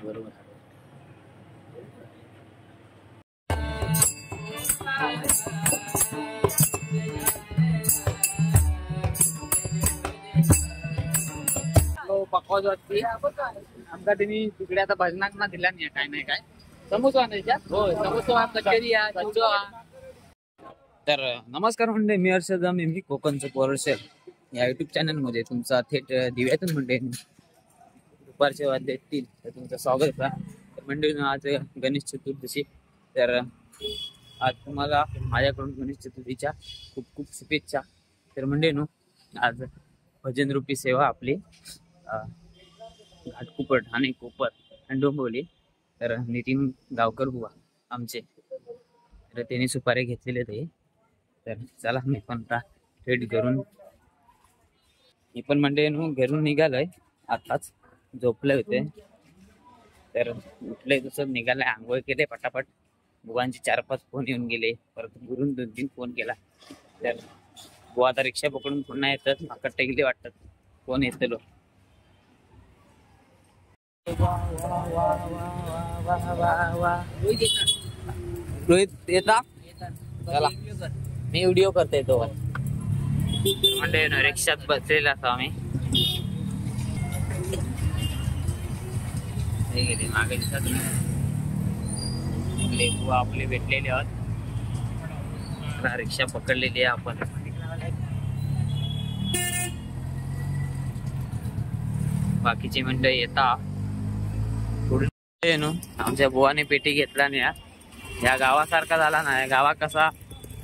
बरोबर. पकवाज वाटते आमका त्यांनी तिकडे आता भजनाक ना दिला नाही काय नाही काय समोसा नाही हो समोसा कचोरी तर नमस्कार म्हणजे मी हर्षद मी कोकणचं पोरशेल या युट्यूब चॅनल मध्ये तुमचा थेट दिव्यातून म्हणजे दुपारचे वाजले येतील तर तुमचं स्वागत आहे. म्हणजे आज गणेश चतुर्दशी तर आज तुम्हाला माझ्याकडून गणेश चतुर्थीच्या खूप खूप शुभेच्छा. तर म्हणजे आज भजन रूपी सेवा आपली घाटकुपर ठाणे कोपर आणि डोंबिवली तर नितीन गावकर बुवा आमचे तर त्यांनी सुपारी घेतलेले ते. तर चला मी पण थेट घरून मी पण म्हणजे घरून निघालोय आताच झोपले होते तर उठले तसं निघालंय आंघोळ केले पटापट. बुवांचे 4-5 फोन येऊन गेले परत घरून 2-3 फोन केला तर बुवा आता रिक्षा पकडून पुन्हा येतात माकड गेले वाटतात फोन येतलो. रोहित येता चला मी व्हिडिओ करते तो म्हणजे रिक्षात बसलेला असा आम्ही गेले मागे दिसत आपले भेटलेले आहोत. रिक्षा पकडलेली आहे आपण. बाकीची मंडळ येता आमच्या बुवाने पेटी घेतला नाही. या गावासारखा झाला नाही. गावा कसा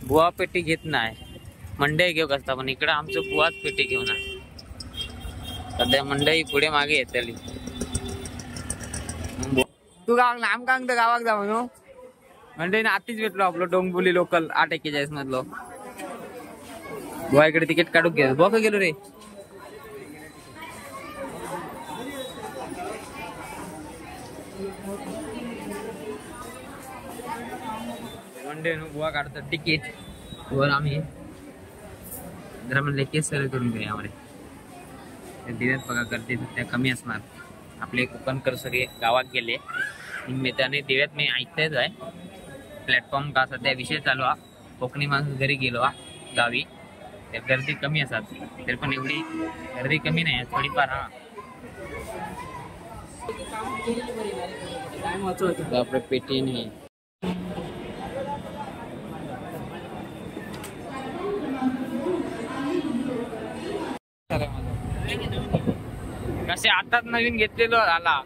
बुवा पेटी घेत नाही मंडई घेऊ कसता पण इकडे आमचं बुवाच पेटी घेऊन सध्या मंडई पुढे मागे येतली. तू गावाक आमका गावाक जा म्हणून मंडईने आतीच भेटलो आपलं डोंबिवली लोकल 841 मधलो. बुवा इकडे तिकीट काढून घे बुवा गेलो रे. मंडई बुवा काढतात तिकीट वर आम्ही जरा म्हणले केस करून घेऊया यामध्ये दिव्यात बघा गर्दी त्या कमी असणार. आपले कोकणकर सगळे गावात गेले त्याने दिव्यात मी ऐकतेच आहे प्लॅटफॉर्म का सध्या विषय चालू आहे. कोकणी माणूस घरी गेलो गावी तर गर्दी कमी असतात तरी पण एवढी गर्दी कमी नाही थोडीफार. आपल्या पेटीने कसे आताच नवीन घेतलेलो आला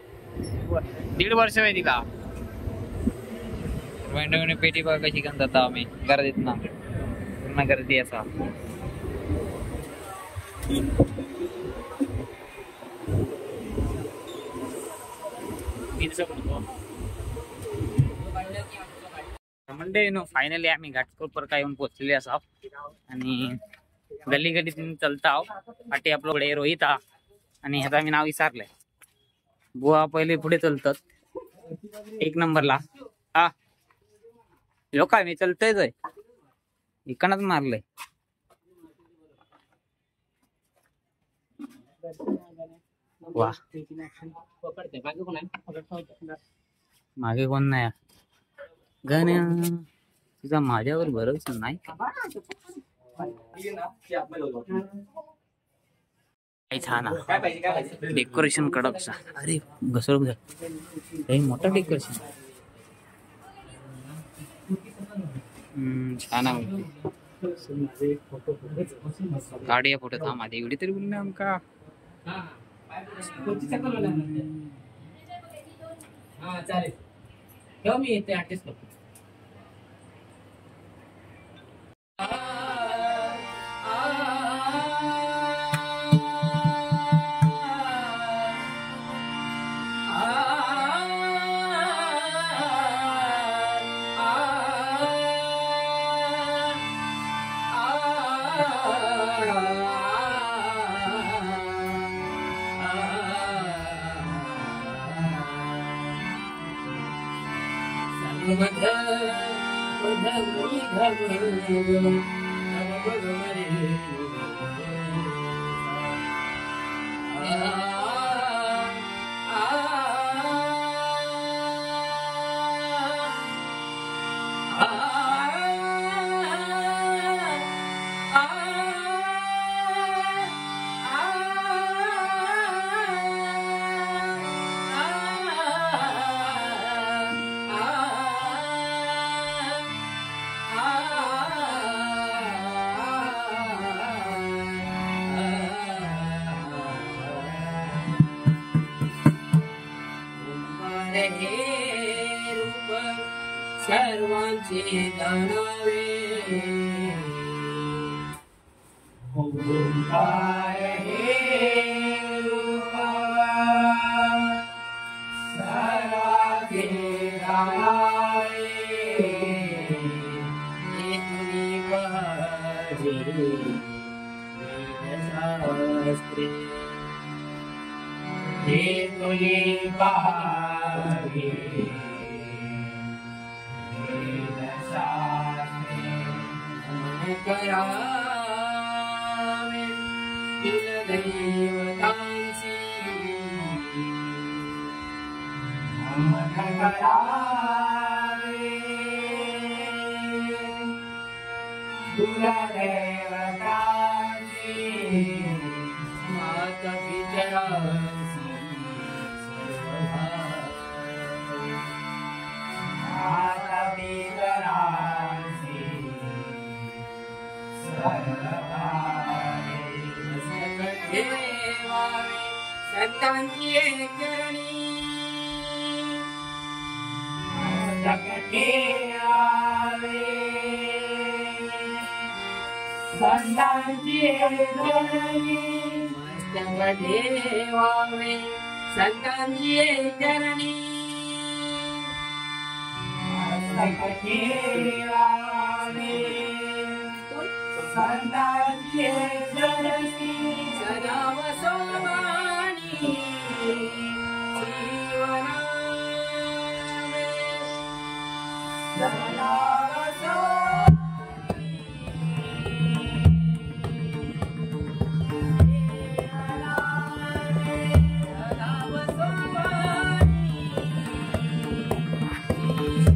1.5 वर्ष आहे तिला. पेटी बघा कशी घेऊन जाता आम्ही गर्दीत ना पुन्हा गर्दी असा. म्हणजे फायनली आम्ही घाटकोपर काय येऊन पोहोचलेले असा आणि गल्ली गल्ली चलता पाठी आपल्याकडे रोहित आणि ह्याचा मी नाव विचारलंय. बुवा पहिले पुढे चलतात 1 नंबरला हा लोक मी चलतय इकडनच मारलंय. वा मागे कोण नाही गण्या तुझा माझ्यावर भरोसा नाही. छान डेकोरेशन कडक. अरे घसर मोठं डेकोरेशन छान आहे. गाडी फोटो थांब आधी एवढी तरी बोलणे आमका मी येते आर्टिस्ट करतो. हे रूप सर्वांचे जाणावे ओंकार हे रूप सर्वांचे जाणावे हे तुझी पाहिजे वेदशास्त्रे हे तुझी पाहिजे करावे कुलदैवतांची नमन करावे कुलदैवतांची माता पितरांची माता पितरांची संतांची चरणी संतांची चरणी मस्तक ठेवावे संतांची चरणी मस्तक ठेवावे संतांची चरणी सदा वसवाणी जीवनावे सदा वसवाणी जीवनावे सदा वसवाणी जीवनावे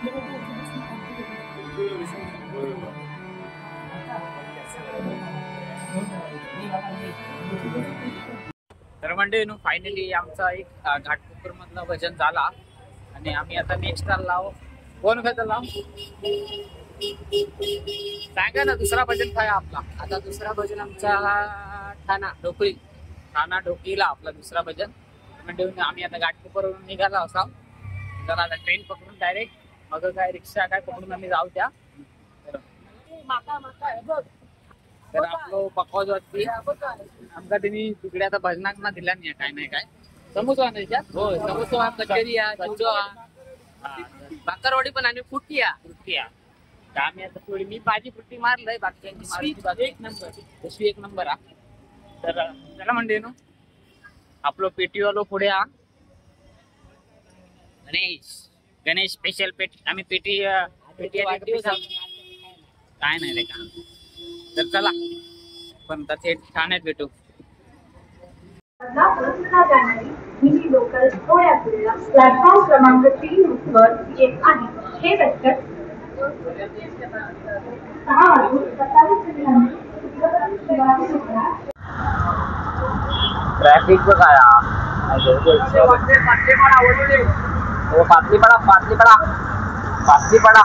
तर म्हणजे फायनली आमचा एक घाटकोपर मधला भजन झाला आणि आम्ही आता नेक्स्ट लाव कोण खायचं लाव सांगा ना दुसरा भजन काय आपला. आता दुसरा भजन आमचा ठाणा ढोकळी. ठाणा ढोकीला आपला दुसरा भजन म्हणजे आम्ही आता घाटकोपरवरून निघाला असा. तर आता ट्रेन पकडून डायरेक्ट मग काय रिक्षा काय पकडून आम्ही जाऊ त्या. तर आपलं पकवाज वाटते आमका त्यांनी तिकडे आता भजनाक ना दिला नाही काय नाही काय समोसा आणायच्या. हो समोसा कचोरी बाकरवाडी पण आणि फुटी आम्ही आता थोडी मी भाजी फुट्टी मारलंय बाकीच्यांची एक नंबर तशी एक नंबर हा. तर त्याला म्हणते आपलं पेटीवालो पुढे हा गणेश स्पेशल पेटी आम्ही पेटी काय नाही रे का. तर चला पण थेट ठाण्यात भेटू. मिनी लोकल थोड्या पुढे प्लॅटफॉर्म क्रमांक 3 वर येत आहे. हे वेक्टर 6:27 ट्रॅफिक काय पातली पडा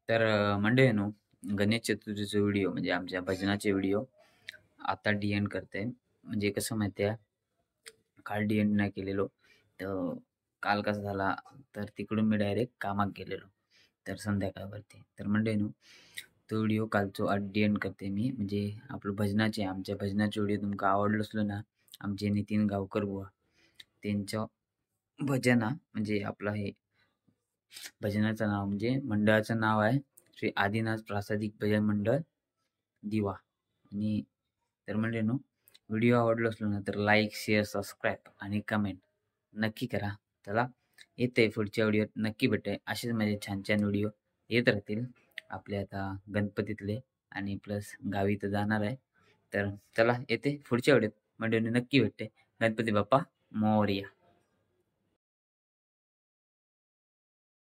तर मंडळींनो, गणेश चतुर्थीचा व्हिडिओ म्हणजे आमच्या भजनाचे व्हिडिओ आता DN करते. म्हणजे कसं माहिती आहे, काल DN नाही केलेलो. तर काल कसं झाला, तर तिकडून मी डायरेक्ट कामात गेलेलो तर संध्याकाळवरती. तर मंडळींनो, तो व्हिडिओ कालचो आज DN करते मी. म्हणजे आपलं भजनाचे आमच्या भजनाचे व्हिडिओ तुमका आवडलो असलो ना, आमचे नितीन गावकर बुवा त्यांचं भजना म्हणजे आपलं हे भजनाचं नाव म्हणजे मंडळाचं नाव आहे श्री आदिनाथ प्रासादिक भजन मंडळ दिवा. आणि तर मंडळींनो, व्हिडिओ आवडलो असलो ना तर लाईक, शेअर, सबस्क्राईब आणि कमेंट नक्की करा. चला, येते पुढच्या व्हिडिओत नक्की भेटे. असेच माझे छान छान व्हिडिओ येत राहतील आपले आता गणपतीतले आणि प्लस गावी तर जाणार आहे. तर चला, येते पुढच्या व्हिडिओत मंडळींनी नक्की भेटते. गणपती बाप्पा मोरया.